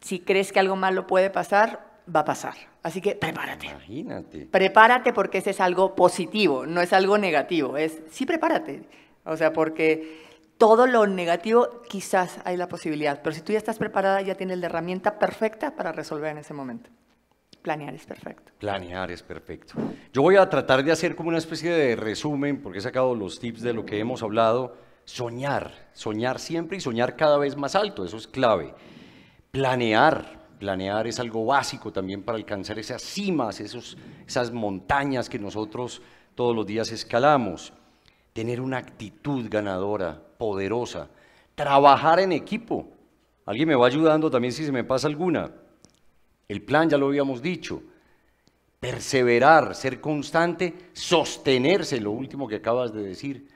Si crees que algo malo puede pasar, va a pasar. Así que prepárate. Imagínate. Prepárate porque ese es algo positivo, no es algo negativo. Sí, prepárate. O sea, porque todo lo negativo quizás hay la posibilidad, pero si tú ya estás preparada, ya tienes la herramienta perfecta para resolver en ese momento. Planear es perfecto. Planear es perfecto. Yo voy a tratar de hacer como una especie de resumen, porque he sacado los tips de lo que hemos hablado. Soñar siempre y soñar cada vez más alto, eso es clave. Planear es algo básico también para alcanzar esas cimas, esas montañas que nosotros todos los días escalamos. Tener una actitud ganadora, poderosa, trabajar en equipo. Alguien me va ayudando también si se me pasa alguna. El plan ya lo habíamos dicho. Perseverar, ser constante, sostenerse, lo último que acabas de decir.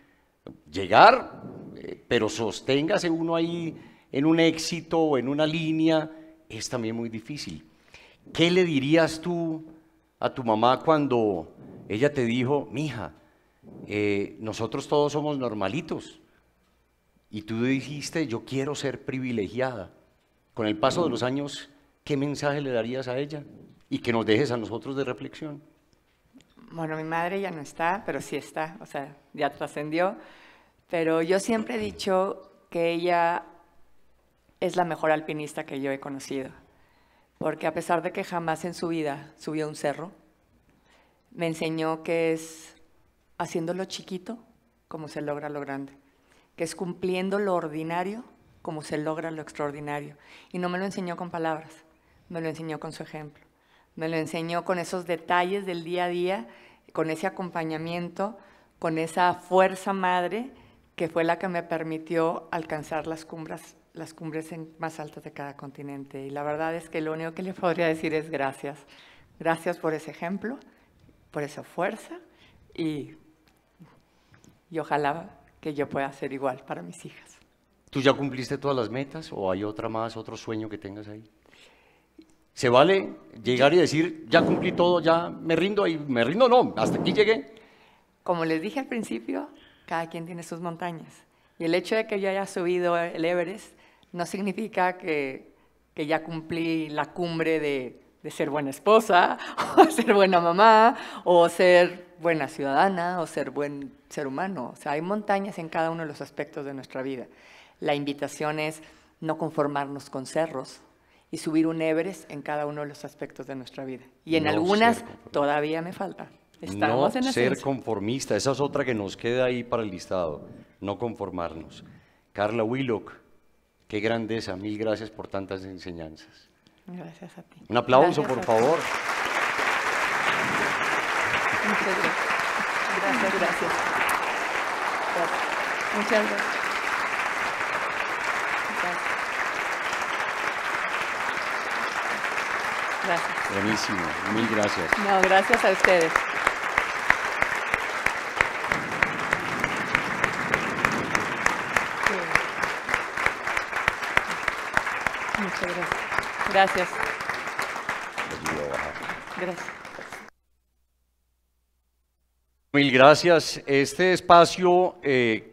Llegar, pero sosténgase uno ahí en un éxito o en una línea, es también muy difícil. ¿Qué le dirías tú a tu mamá cuando ella te dijo, mija, nosotros todos somos normalitos? Y tú dijiste, yo quiero ser privilegiada. Con el paso de los años, ¿qué mensaje le darías a ella? Y que nos dejes a nosotros de reflexión. Bueno, mi madre ya no está, pero sí está, o sea, ya trascendió. Pero yo siempre he dicho que ella es la mejor alpinista que yo he conocido. Porque a pesar de que jamás en su vida subió un cerro, me enseñó que es haciéndolo chiquito como se logra lo grande, que es cumpliendo lo ordinario como se logra lo extraordinario. Y no me lo enseñó con palabras, me lo enseñó con su ejemplo. Me lo enseñó con esos detalles del día a día, con ese acompañamiento, con esa fuerza madre que fue la que me permitió alcanzar las cumbres más altas de cada continente. Y la verdad es que lo único que le podría decir es gracias. Gracias por ese ejemplo, por esa fuerza y ojalá que yo pueda hacer igual para mis hijas. ¿Tú ya cumpliste todas las metas o hay otra más, otro sueño que tengas ahí? ¿Se vale llegar y decir, ya cumplí todo, ya me rindo y me rindo? No, hasta aquí llegué. Como les dije al principio, cada quien tiene sus montañas. Y el hecho de que yo haya subido el Everest no significa que ya cumplí la cumbre de ser buena esposa, o ser buena mamá, o ser buena ciudadana, o ser buen ser humano. O sea, hay montañas en cada uno de los aspectos de nuestra vida. La invitación es no conformarnos con cerros, y subir un Everest en cada uno de los aspectos de nuestra vida. Y en No algunas ser conformista. todavía me falta. No Estamos en ser ascenso. conformista, esa es otra que nos queda ahí para el listado, no conformarnos. Carla Willock, qué grandeza, mil gracias por tantas enseñanzas. Gracias a ti. Un aplauso, Gracias por a ti. favor. Muchas gracias. Gracias. Gracias. Muchas gracias. Gracias. Gracias. Buenísimo, mil gracias. No, gracias a ustedes. Muchas gracias. Gracias. Gracias. Mil gracias. Este espacio,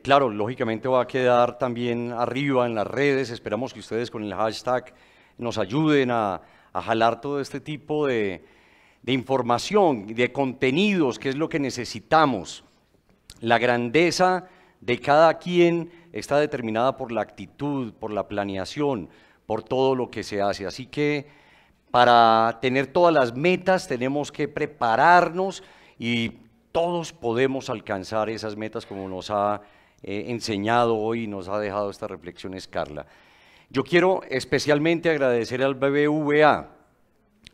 claro, lógicamente va a quedar también arriba en las redes. Esperamos que ustedes con el hashtag nos ayuden a jalar todo este tipo de información, de contenidos, que es lo que necesitamos. La grandeza de cada quien está determinada por la actitud, por la planeación, por todo lo que se hace. Así que para tener todas las metas tenemos que prepararnos y todos podemos alcanzar esas metas como nos ha enseñado hoy y nos ha dejado estas reflexiones Carla. Yo quiero especialmente agradecer al BBVA.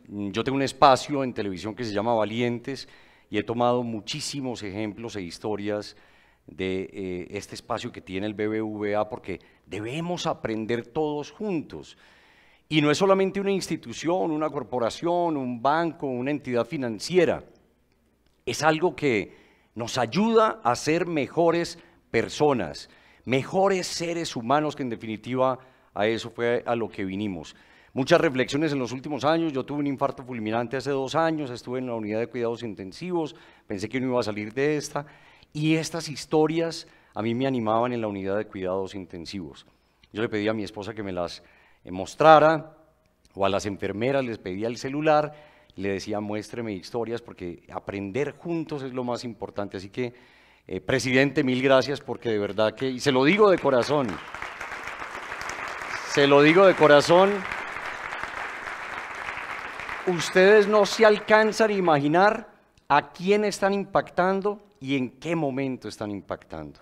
Yo tengo un espacio en televisión que se llama Valientes y he tomado muchísimos ejemplos e historias de este espacio que tiene el BBVA porque debemos aprender todos juntos. Y no es solamente una institución, una corporación, un banco, una entidad financiera. Es algo que nos ayuda a ser mejores personas, mejores seres humanos, que en definitiva a eso fue a lo que vinimos. Muchas reflexiones en los últimos años. Yo tuve un infarto fulminante hace 2 años, estuve en la unidad de cuidados intensivos, pensé que no iba a salir de esta, y estas historias a mí me animaban en la unidad de cuidados intensivos. Yo le pedí a mi esposa que me las mostrara, o a las enfermeras les pedía el celular, le decía muéstreme historias, porque aprender juntos es lo más importante. Así que, presidente, mil gracias, porque de verdad que, y se lo digo de corazón, ustedes no se alcanzan a imaginar a quién están impactando y en qué momento están impactando.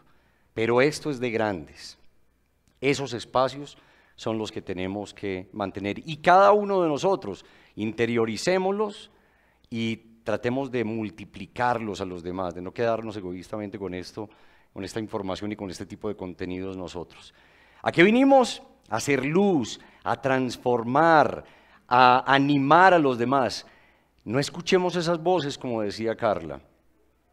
Pero esto es de grandes. Esos espacios son los que tenemos que mantener. Y cada uno de nosotros interioricémoslos y tratemos de multiplicarlos a los demás, de no quedarnos egoístamente con esto, con esta información y con este tipo de contenidos nosotros. ¿A qué vinimos? A hacer luz, a transformar, a animar a los demás. No escuchemos esas voces, como decía Carla.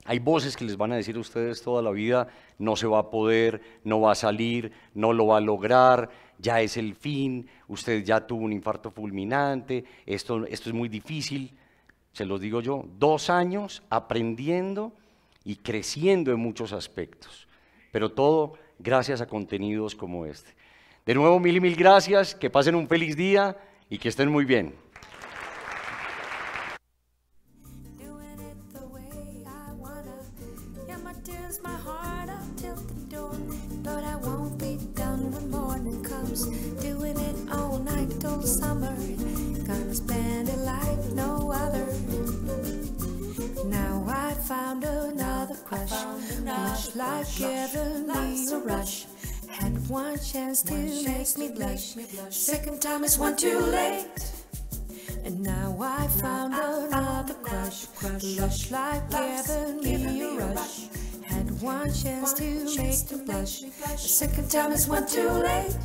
Hay voces que les van a decir a ustedes toda la vida, no se va a poder, no va a salir, no lo va a lograr, ya es el fin, usted ya tuvo un infarto fulminante, esto es muy difícil. Se los digo yo, 2 años aprendiendo y creciendo en muchos aspectos, pero todo gracias a contenidos como este. De nuevo, mil y mil gracias, que pasen un feliz día y que estén muy bien. Doing it all night till summer, gonna spend it like no other. Now I found another crush, much like giving me a rush. Had one chance to make me blush, second time is one too late. And now I found another crush, lush like giving me a rush. Had one chance to make me blush, the second time is one too late.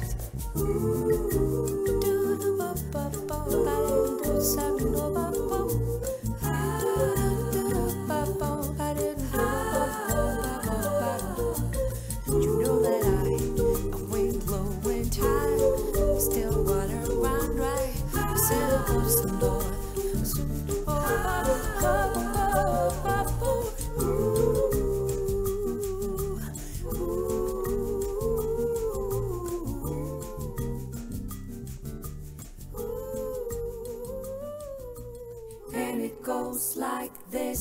You know that I'm wind blowing time, still water run dry, still go to some door. And it goes like this.